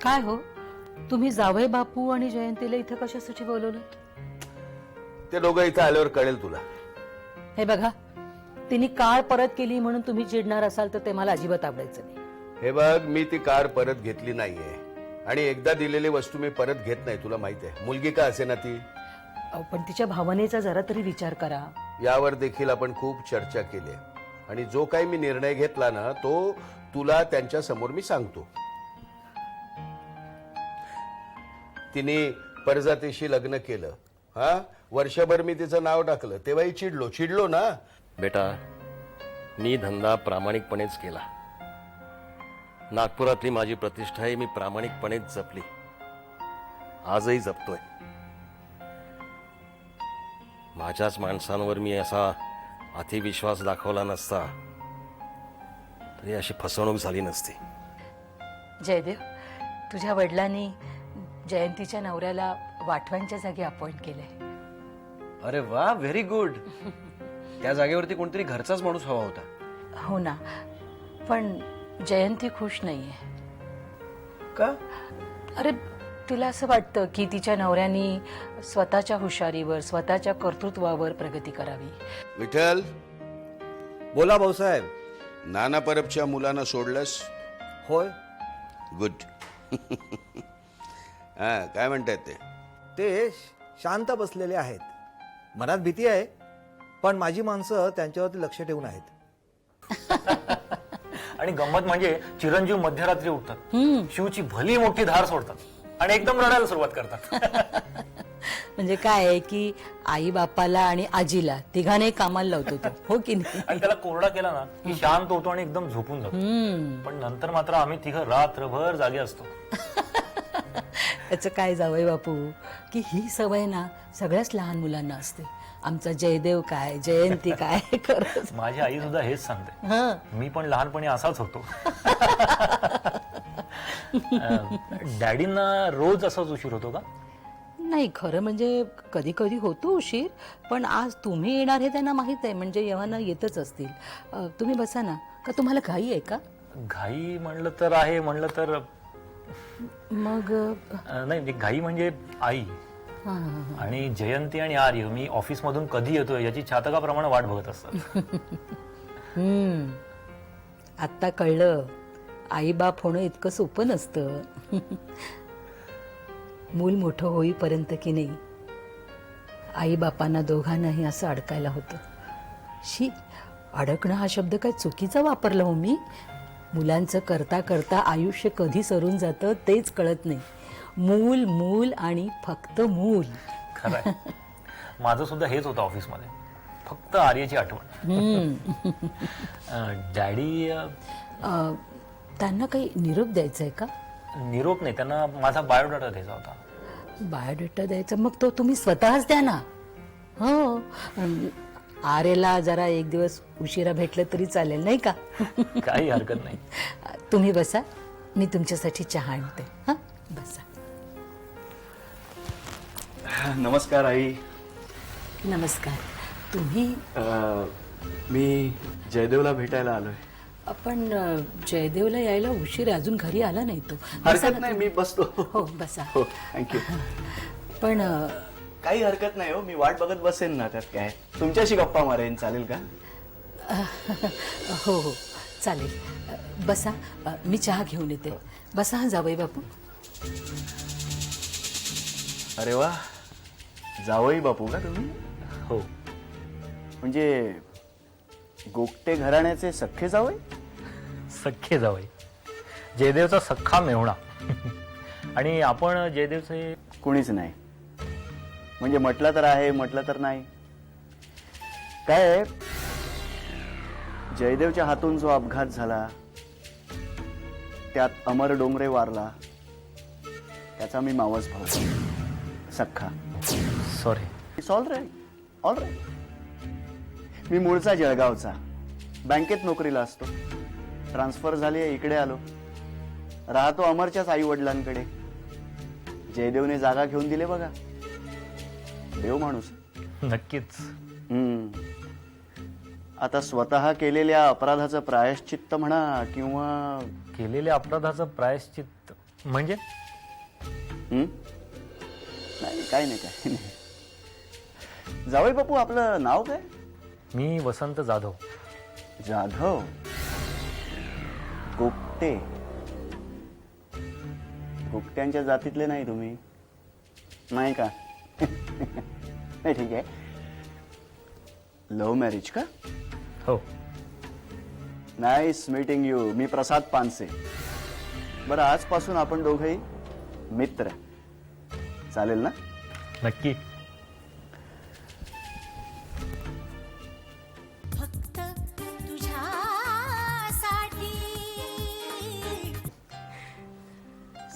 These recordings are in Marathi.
काय हो, तुम्ही जावई बापू आणि जयंतीला इथं कशासाठी बोलवलं? ते दोघं इथं आल्यावर कळेल तुला. हे बघा, तिने कार परत केली म्हणून तुम्ही चिडणार असाल तर ते मला अजिबात आवडायचं नाही. हे बघ, मी ती कार परत घेतली नाहीये आणि एकदा दिलेली वस्तू मी परत घेत नाही. तुला माहिती आहे, मुलगी का असे ना ती. पण तिच्या भावनेचा जरा तरी विचार करा. यावर देखील आपण खूप चर्चा केली आणि जो काही मी निर्णय घेतला ना तो तुला त्यांच्या समोर मी सांगतो. तिने परजातीशी लग्न केलं. हा, वर्षभर मी तिचं नाव टाकलं, तेव्हाही चिडलो ना. बेटा, मी धंदा प्रामाणिकपणेच केला. नागपुरातली माझी प्रतिष्ठा आहे, मी प्रामाणिकपणेच जपली, आजही जपतोय. माझ्याच माणसांवर मी असा अतिविश्वास दाखवला नसता तरी अशी फसवणूक झाली नसती. जयदेव, तुझ्या वडिलांनी जयंतीच्या नवऱ्याला वाठवांच्या जागी अपॉइंट केलंय. अरे वा, व्हेरी गुड. त्या जागेवरती कोणतरी घरचाच माणूस हवा होता. हो ना, पण जयंती खुश नाहीये. का? अरे, तिला असं वाटतं की तिच्या नवऱ्यानी स्वतःच्या हुशारीवर, स्वतःच्या कर्तृत्वावर प्रगती करावी. विठ्ठल, बोला भाऊसाहेब. नाना परबच्या मुलांना सोडलंस? होय. गुड. हा, काय म्हणतायत ते? ते शांत बसलेले आहेत. मनात भीती आहे, पण माझी माणसं त्यांच्यावरती लक्ष ठेवून आहेत. आणि गंमत म्हणजे चिरंजीव मध्यरात्री उठतात, शिवची भली मोठी धार सोडतात आणि एकदम रडायला सुरुवात करतात. म्हणजे काय आहे की आई बापाला आणि आजीला तिघांनाही कामाला लावतो तो, हो की नाही? आणि त्याला कोरडा केला ना की शांत होतो आणि एकदम झोपून जातो. पण नंतर मात्र आम्ही तिघं रात्रभर जागे असतो. त्याचं काय जावई बापू की ही सवय ना सगळ्याच लहान मुलांना असते. आमचा जयदेव काय, जयंती काय, खरंच. माझी आई सुद्धा हेच सांगते. मी पण लहानपणी असाच होतो. डॅडींना रोज असाच उशीर होतो का? नाही, खरं म्हणजे कधी कधी होतो उशीर, पण आज तुम्ही येणार हे त्यांना माहित आहे, म्हणजे येवाना येतच असतील. तुम्ही बसा ना. का तुम्हाला घाई आहे का? घाई म्हणलं तर आहे, म्हणलं तर मग नाही, घाई म्हणजे आई आणि जयंती आणि आर्य मी ऑफिस मधून कधी येतोय याची छातकाप्रमाणे वाट बघत असतात. आत्ता कळलं, आई बाप होणं इतकं सोपं नसतं. मूल मोठं होईपर्यंत की नाही आई बापांना दोघांनाही असं अडकायला होतं. शी, अडकणं हा शब्द काय चुकीचा वापरला हो मी? मुलांचं करता करता आयुष्य कधी सरून जातं तेच कळत नाही. मूल मूल आणि फक्त मूल. खरंय, माझं सुद्धा हेच होतं ऑफिसमध्ये, फक्त आर्याची आठवण. डॅडी त्यांना काही निरोप द्यायचा आहे का? निरोप नाही, त्यांना माझा बायोडाटा द्यायचा होता. बायोडेटा द्यायचा? मग तो तुम्ही स्वतःच द्या ना. हो, आर्यला जरा एक दिवस उशिरा भेटलं तरी चालेल, नाही का? काही हरकत नाही. तुम्ही बसा, मी तुमच्यासाठी चहा आणते. हा, बसा. नमस्कार आई. नमस्कार. तुम्ही? मी जयदेवला भेटायला आलोय. आपण जयदेवला यायला उशीर, अजून घरी आला नाही तो. बसा हरकत ना. नाही, मी बसतो. हो, बसा. हो, थँक्यू. पण काही हरकत नाही हो, मी वाट बघत बसेन ना. त्यात काय, तुमच्याशी गप्पा मारेन, चालेल का? हो हो, चालेल. बसा, मी चहा घेऊन येते. बसा. हा, जावई बापू. अरे वा, जावई बापू का तुम्ही? हो. म्हणजे गोगटे घराण्याचे सख्खे जावई? सख्खे जावई, जयदेवचा सख्खा मेहुणा. आणि आपण जयदेवचे कुणीच नाही. म्हणजे म्हटलं तर आहे, म्हटलं तर नाही. काय आहे, जयदेवच्या हातून जो अपघात झाला त्यात अमर डोंगरे वारला, त्याचा मी मावस भाऊ, सख्खा. Sorry. It's all right, all right. मी मूळचा जळगावचा, बँकेत नोकरीला असतो. ट्रान्सफर झाली, इकडे आलो. राहतो अमरच्याच आई वडिलांकडे. जयदेवने जागा घेऊन दिले बघा. देव माणूस. नक्कीच. आता स्वतः केलेल्या अपराधाचं प्रायश्चित्त म्हणा किंवा केलेल्या अपराधाचं प्रायश्चित्त म्हणजे नाही काही नाही. जावई बापू, आपलं नाव काय? मी वसंत जाधव. जाधव गोपटे. गोपट्यांच्या जातीतले नाही तुम्ही, नाही का? नाही, ठीक आहे. लव्ह मॅरेज का? हो. Nice meeting you. मी प्रसाद पानसे. बरं, आजपासून आपण दोघंही मित्र. चालेल ना? नक्की. फक्त तुझ्यासाठी.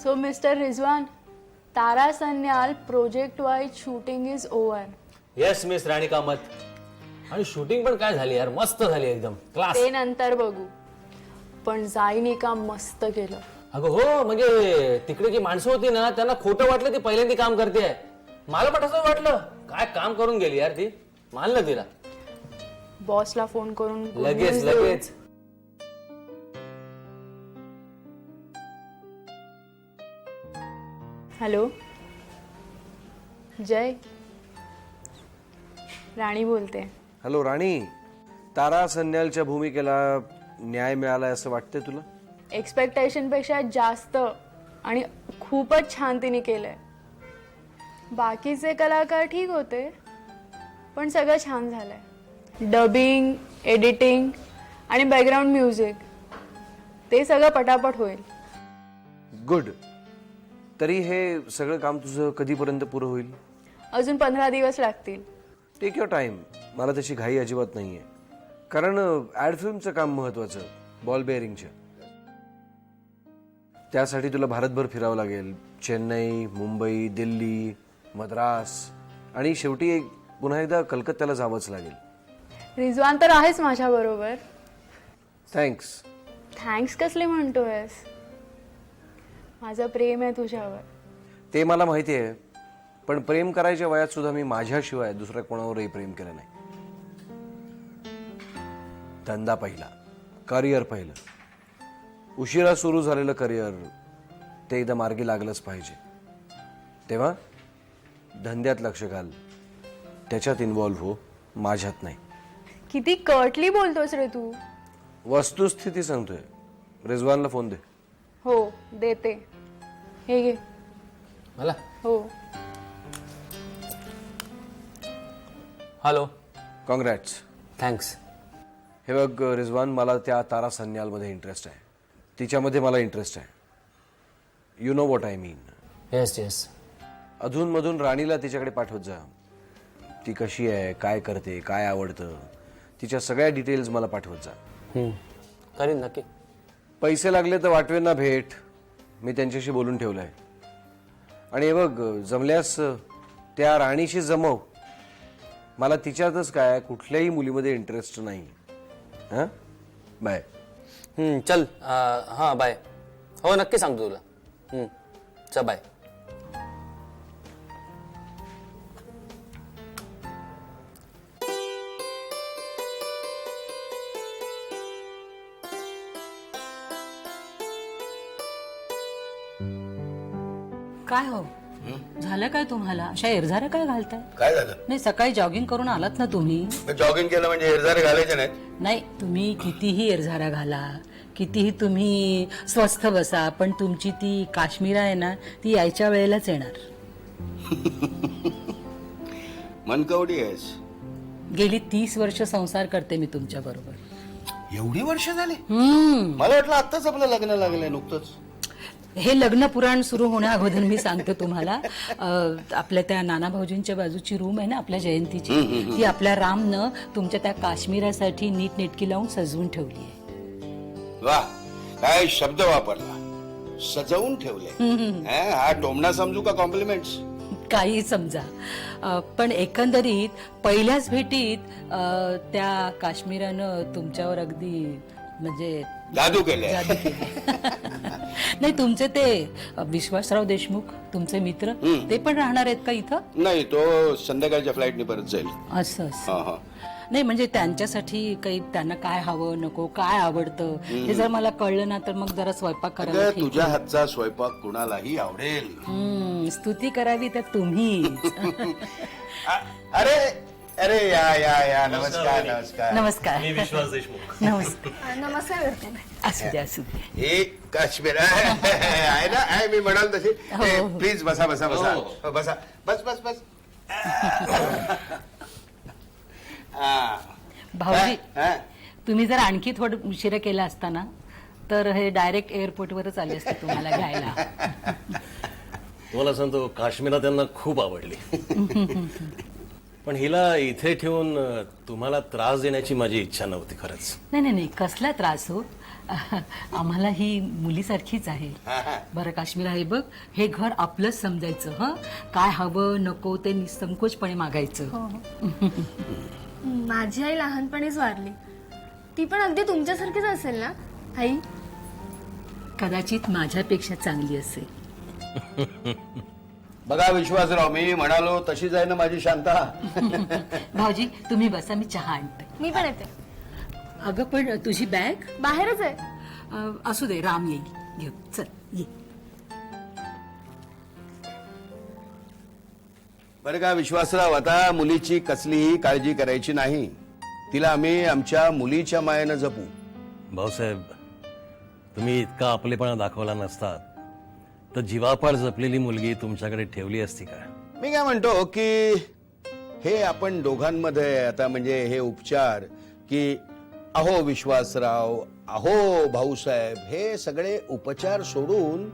So, Mr. Rizwan, Tara Sanyal project-wide shooting is over. Yes miss Rani Kamat. आणि शूटिंग पण काय झाली यार, मस्त झाली एकदम क्लास. ते नंतर बघू. पण जाईनी काम मस्त केलं. अगं हो, म्हणजे तिकडे जी माणसं होती ना त्यांना खोटं वाटलं ती पहिल्यांदा काम करते. मला पण असं वाटलं, काय काम करून गेली यार ती. मानलं तिला बॉसला फोन करून good लगेच news देऊ. लगेच. हॅलो, जय. राणी बोलते. हॅलो राणी, तारा सन्यालच्या भूमिकेला न्याय मिळालाय असं वाटतंय तुला? एक्सपेक्टेशन पेक्षा जास्त आणि खूपच छान तिने केलंय. बाकीचे कलाकार ठीक होते, पण सगळं छान झालंय. डबिंग, एडिटिंग आणि बॅकग्राऊंड म्युझिक ते सगळं पटापट होईल. गुड. तरी हे सगळं काम तुझं कधीपर्यंत पुरं होईल? अजून 15 दिवस लागतील. Take your time. मला तशी घाई अजिबात नाहीये, कारण ऍड फिल्मचं काम महत्वाचं, बॉल बेअरिंगचं. त्यासाठी तुला भारतभर फिरावं लागेल. चेन्नई, मुंबई, दिल्ली, मद्रास आणि शेवटी पुन्हा एकदा कलकत्त्याला जावंच लागेल. रिजवान तर आहेच माझ्या बरोबर. थँक्स. थँक्स कसले म्हणतोयस? माझं प्रेम आहे तुझ्यावर. ते मला माहिती आहे, पण प्रेम करायच्या वयात सुद्धा मी माझ्याशिवाय दुसऱ्या कोणावरही प्रेम केलं नाही. धंदा पहिला, करिअर पहिलं. उशिरा सुरू झालेलं करिअर ते एकदा मार्गी लागलंच पाहिजे. तेव्हा धंद्यात लक्ष घाल, त्याच्यात इन्व्हॉल्व्ह हो, माझ्यात नाही. किती कर्टली बोलतोस रे तू. वस्तुस्थिती सांगतोय. रिजवानला फोन दे. हो, देते. हे घे. मला हो. हॅलो. कॉंग्रॅट्स. थँक्स. हे बघ रिजवान, मला त्या तारा सन्यालमध्ये इंटरेस्ट आहे. तिच्यामध्ये मला इंटरेस्ट आहे. You know what I mean. Yes yes. अधूनमधून राणीला तिच्याकडे पाठवत जा. ती कशी आहे, काय करते, काय आवडतं, तिच्या सगळ्या डिटेल्स मला पाठवत जा. करीन नक्की. पैसे लागले तर वाटवेंना भेट, मी त्यांच्याशी बोलून ठेवलंय. आणि हे बघ, जमल्यास त्या राणीशी जमव. मला तिच्यातच काय कुठल्याही मुलीमध्ये इंटरेस्ट नाही. हां, बाय. चल. हां बाय. हो नक्की सांगतो तुला. चल बाय. काय हो, झालं काय तुम्हाला? अशा एरझाऱ्या काय घालताय? काय झालं? नाही, सकाळी जॉगिंग करून आलात ना तुम्ही. जॉगिंग केलं म्हणजे हेरझारे घालायचे नाहीत? नाही, तुम्ही कितीही एरझाऱ्या घाला, कितीही तुम्ही स्वस्थ बसा, पण तुमची ती काश्मीर आहे ना, ती यायच्या वेळेलाच येणार. मनकवडी आहेस. गेली 30 वर्ष संसार करते मी तुमच्या बरोबर. एवढी वर्ष झाली? मला वाटलं आत्ताच आपलं लग्न लागलंय नुकतंच. हे लग्न पुराण सुरू होण्या अगोदर मी सांगते तुम्हाला. आपल्या त्या नाना भाऊजींच्या बाजूची रूम आहे ना आपल्या जयंतीची, ती आपल्या रामनं तुमच्या त्या काश्मीरासाठी नीटनेटकी लावून सजवून ठेवली आहे. वा, काय शब्द वापरला, सजवून ठेवले. हा टोमणा समजू का कॉम्प्लिमेंट्स? काही समजा. पण एकंदरीत पहिल्याच भेटीत त्या काश्मीरानं तुमच्यावर अगदी म्हणजे जादू केले. जादू केली. नाही, तुमचे ते विश्वासराव देशमुख तुमचे मित्र ते पण राहणार आहेत का इथं? नाही, तो संध्याकाळच्या फ्लाईटने परत जाईल. असं हा हा. नाही म्हणजे त्यांच्यासाठी काही त्यांना काय हवं नको काय आवडतं हे जर मला कळलं ना तर मग जरा स्वयंपाक करायला अगं, ठीक. तुझ्या हातचा स्वयंपाक कुणालाही आवडेल. स्तुती करावी तर तुम्ही अरे अरे या या या नमस्कार नमस्कार. नमस्कार मी विश्वास देशमुख. नमस्कार नमस्कार करते. असू द्या असू द्या हे काश्मीर आहे ना आहे मी म्हणाल तशी. हो. प्लीज बसा बसा बसा बसा बस बस बस. हा. भाऊजी हा. तुम्ही जर आणखी थोडं उशिरा केला असता ना तर हे डायरेक्ट एअरपोर्टवरच आले असते तुम्हाला घ्यायला. तुम्हाला सांगतो काश्मीरा त्यांना खूप आवडली. पण हिला इथे ठेवून तुम्हाला त्रास देण्याची माझी इच्छा नव्हती खरंच. नाही नाही नाही कसला त्रास हो. आम्हाला ही मुलीसारखीच आहे. बरं काश्मीर आहे बघ हे घर आपलंच समजायचं. हं काय हवं नको ते निसंकोचपणे मागायचं. माझी आई लहानपणीच वारली. ती पण अगदी तुमच्यासारखीच असेल ना आई? कदाचित माझ्यापेक्षा चांगली असेल. बघा विश्वासराव मी म्हणालो तशीच आहे ना माझी शांता. भाऊजी तुम्ही बसा मी चहा आणते. मी पण येते. अगं पण तुझी बॅग बाहेरच आहे. असू दे राम येईल घेऊ. चल ये. बरं का विश्वासराव आता मुलीची कसलीही काळजी करायची नाही. तिला आम्ही आमच्या मुलीच्या मायेनं जपू. भाऊसाहेब तुम्ही इतका आपलेपणा दाखवला नसतात तर जीवापाड जपलेली मुलगी तुमच्याकडे ठेवली असती का? मी काय म्हणतो की हे आपण दोघांमध्ये आता म्हणजे हे उपचार की अहो विश्वासराव अहो भाऊसाहेब हे सगळे उपचार सोडून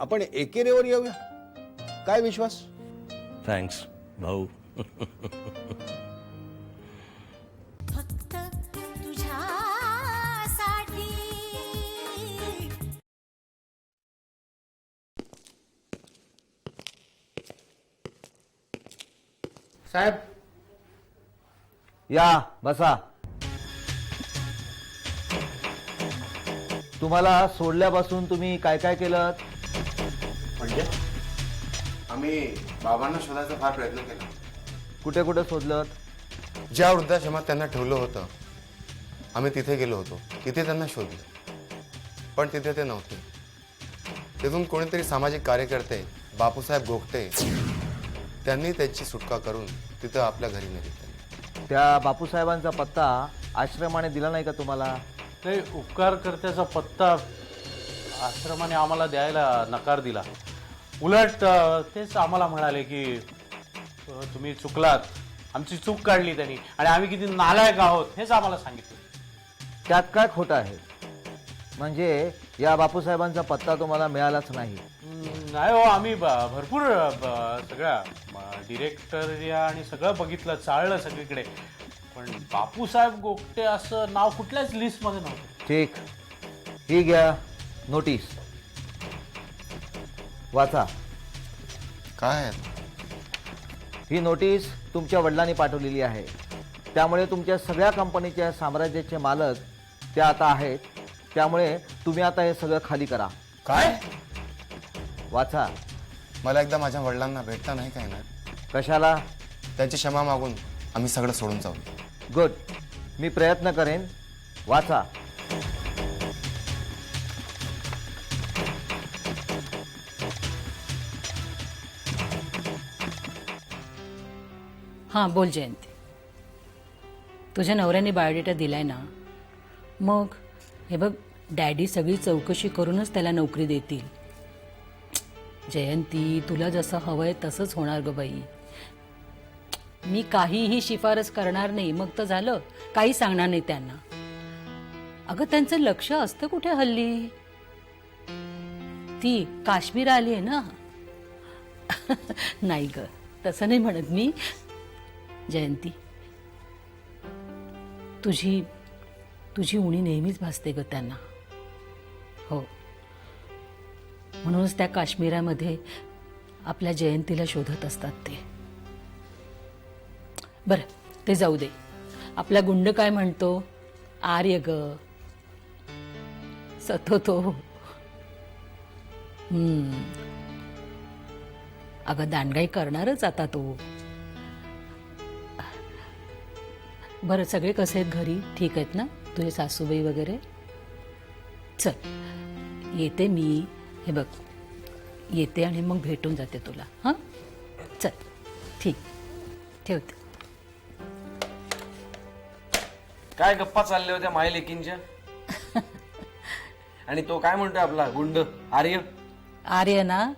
आपण एकेरीवर येऊया. काय विश्वास? थँक्स भाऊ. फक्त तुझ्यासाठी. साहेब या बसा. तुम्हाला सोडल्यापासून तुम्ही काय काय केलं? म्हणजे आम्ही बाबांना शोधायचा फार प्रयत्न केला. कुठे कुठे शोधलं? ज्या वृद्धाश्रमात त्यांना ठेवलं होतं आम्ही तिथे गेलो होतो. तिथे त्यांना शोधलं पण तिथे ते नव्हते. तिथून कोणीतरी सामाजिक कार्यकर्ते बापूसाहेब गोगटे त्यांनी त्यांची सुटका करून तिथं आपल्या घरी नेले. त्या बापूसाहेबांचा पत्ता आश्रमाने दिला नाही का तुम्हाला? नाही उपकारकर्त्याचा पत्ता आश्रमाने आम्हाला द्यायला नकार दिला. उलट तेच आम्हाला म्हणाले की तुम्ही चुकलात, आमची चूक काढली त्यांनी आणि आम्ही किती नालायक आहोत हेच आम्हाला सांगितलं. त्यात काय खोटं आहे? म्हणजे या बापूसाहेबांचा पत्ता तुम्हाला मिळालाच नाही? नाही हो आम्ही भरपूर सगळ्या डिरेक्टर आणि सगळं बघितलं, चाळलं सगळीकडे, पण बापूसाहेब गोगटे असं नाव कुठल्याच लिस्टमध्ये नव्हतं. ठीक, ही घ्या नोटीस, वाचा. काय आहे? ही नोटीस तुमच्या वडिलांनी पाठवलेली आहे. त्यामुळे तुमच्या सगळ्या कंपनीच्या साम्राज्याचे मालक ते आता आहेत. त्यामुळे तुम्ही आता हे सगळं खाली करा. काय? वाचा. मला एकदा माझ्या वडिलांना भेटता नाही काय ना? कशाला? त्यांची क्षमा मागून आम्ही सगळं सोडून जाऊ. गुड, मी प्रयत्न करेन. वाचा. हां बोल जयंती. तुझ्या नवऱ्याने बायोडेटा दिलाय ना? मग हे बघ डॅडी सगळी चौकशी करूनच त्याला नोकरी देतील. जयंती तुला जसं हवंय तसंच होणार ग बाई. मी काहीही शिफारस करणार नाही, मग तर झालं, काही सांगणार नाही त्यांना. अगं त्यांचं लक्ष असतं कुठे हल्ली? ती काश्मीर आली आहे ना. नाही ग तसं नाही म्हणत मी. जयंती तुझी उणी नेहमीच भासते ग त्यांना. हो म्हणूनच त्या काश्मीरामध्ये आपल्या जयंतीला शोधत असतात ते. बरं ते जाऊ दे. आपला गुंड काय म्हणतो? आर्य ग सतो तो. अगं दांडगाई करणारच आता तो. बरं सगळे कसे आहेत घरी? ठीक आहेत ना तुझे सासूबाई वगैरे? चल येते मी, हे बघ येते आणि मग भेटून जाते तुला. हां चल ठीक, ठेवते. काय गप्पा चालल्या होत्या माय लेकींच्या? आणि तो काय म्हणतोय आपला गुंड आर्य? आर्य ना,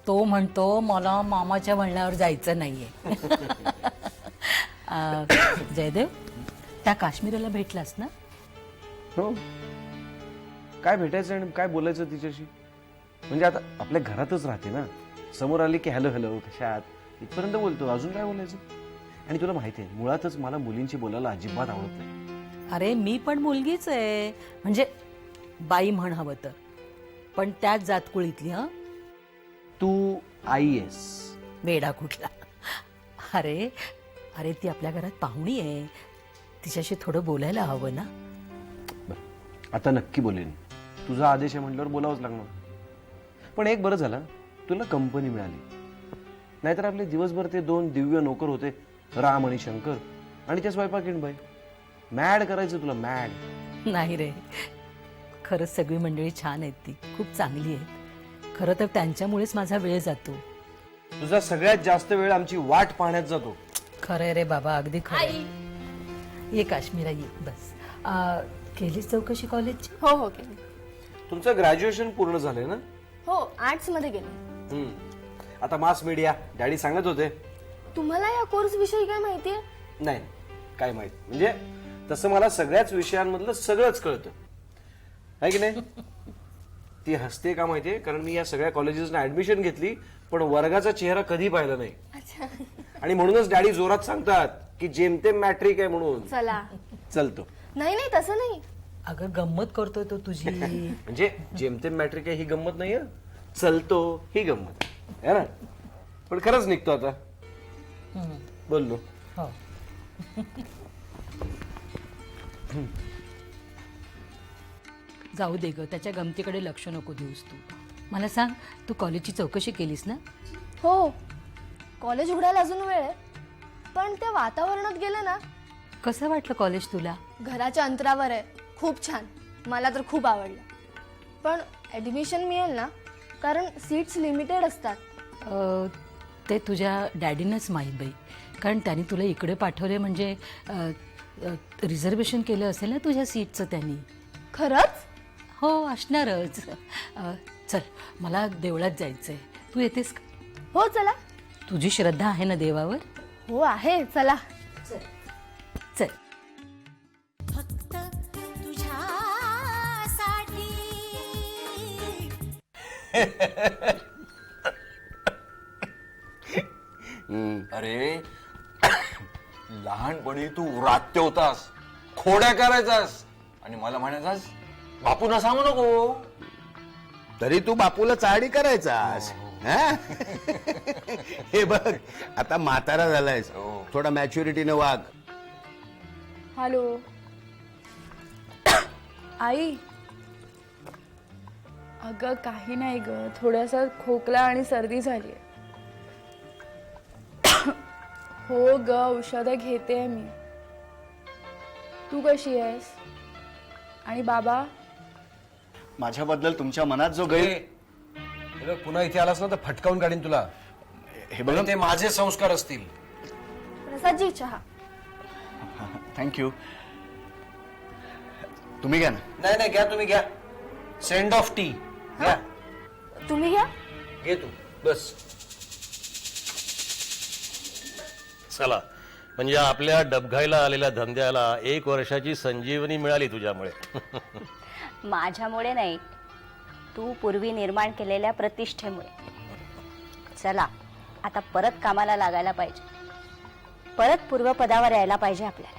तो म्हणतो मला मामाच्या म्हणण्यावर जायचं नाहीये. जयदेव, त्या काश्मीराला भेटलास ना? हो. काय भेटायचं आणि काय बोलायचं तिच्याशी? म्हणजे आता आपल्या घरातच राहते ना, समोर आली की हॅलो हॅलो कशात इथपर्यंत बोलतो, अजून काय बोलायचं? आणि तुला माहिती आहे मुळातच मला मुलींची बोलायला अजिबात आवडत नाही. अरे मी पण मुलगीच आहे, म्हणजे बाई म्हण हवं तर, पण त्याच जातकुळीतली. हं तू आई आहेस. वेडा कुठला. अरे अरे ती आपल्या घरात पाहुणी आहे, तिच्याशी थोडं बोलायला हवं ना. आता नक्की बोलेन, तुझा आदेश आहे म्हटल्यावर बोलावंच लागणार. पण एक बरं झालं तुला कंपनी मिळाली, नाहीतर आपले दिवसभर ते 2 दिव्य नोकर होते, राम आणि शंकर, आणि त्या स्वयंपाकीण बाई. मॅड करायचं तुला, मॅड. नाही रे, खरंच सगळी मंडळी छान आहेत, ती खूप चांगली आहेत. खरं तर त्यांच्यामुळेच माझा वेळ जातो. तुझा सगळ्यात जास्त वेळ आमची वाट पाहण्यात जातो. खरंय रे बाबा, अगदी खरं. ये काश्मीरा ये, बस. केलीस चौकशी कॉलेजची? हो हो केली. तुमचं ग्रॅज्युएशन पूर्ण झालंय ना? हो, आर्ट्स मध्ये गेले. आता मास मीडिया डॅडी सांगत होते. तुम्हाला या कोर्स विषयी काय माहितीये? नाही काय माहित, म्हणजे तसं मला सगळ्याच विषयांमधलं सगळंच कळतं, आहे की नाही? ती हसते का माहितीये, कारण मी या सगळ्या कॉलेजेसना ऍडमिशन घेतली पण वर्गाचा चेहरा कधी पाहिला नाही. आणि म्हणूनच डॅडी जोरात सांगतात की जेमतेम मॅट्रिक आहे म्हणून. चला. चलतो. नाही नाही तसं नाही. अगं गंमत करतोय तो तुझी. म्हणजे जेमतेम मॅट्रिक आहे ही गंमत नाहीये, चलतो ही गंमत आहे ना. पण खरंच निघतो आता, बोललो. हो. जाऊ दे ग, त्याच्या गमतीकडे लक्ष नको देऊस तू. मला सांग, तू कॉलेजची चौकशी केलीस ना? हो, कॉलेज उघडायला अजून वेळ आहे, पण त्या वातावरणात गेलं ना. कसं वाटलं कॉलेज तुला? घराच्या अंतरावर आहे, खूप छान, मला तर खूप आवडलं. पण ऍडमिशन मिळेल ना, कारण सीट्स लिमिटेड असतात. ते तुझ्या डॅडीनंच माहीत बाई, कारण त्यांनी तुला इकडे पाठवले, म्हणजे रिझर्वेशन केलं असेल ना तुझ्या सीटचं त्यांनी. खरंच? हो असणारच. चल मला देवळात जायचंय, तू येतेस का? हो चला. तुझी श्रद्धा आहे ना देवावर? हो आहे, चला. चल. फक्त तुझ्यासाठी. अरे लहानपणी तू व्रात्य होतास, खोड्या करायचास आणि मला म्हणायचास बापूंना सांगू नको. तरी तू बापूला चाडी करायचास. हा? हे बघ आता म्हातारा झालायस, थोडा मॅच्युरिटीने वाग. हॅलो आई. अगं काही नाही ग, थोडासा खोकला आणि सर्दी झाली. हो ग, औषधं घेते मी. तू कशी आहेस? आणि बाबा? माझ्याबद्दल तुमच्या मनात जो गैर. हे बघ, पुन्हा इथे आलास ना तर फटकावून काढीन तुला. हे बघ, ते माझे संस्कार असतील. प्रसादजी चहा. थँक्यू. तुम्ही घ्या ना. नाही नाही घ्या, तुम्ही घ्या. सेंड ऑफ टी घ्या. तुम्ही घ्या. घे तू बस. चला, म्हणजे आपल्या डबघाईला आलेल्या धंद्याला 1 वर्षाची संजीवनी मिळाली तुझ्यामुळे. माझ्यामुळे नाही, तू पूर्वी निर्माण केलेल्या प्रतिष्ठेमुळे. चला आता परत कामाला लागायला पाहिजे, परत पूर्वपदावर यायला पाहिजे आपल्याला.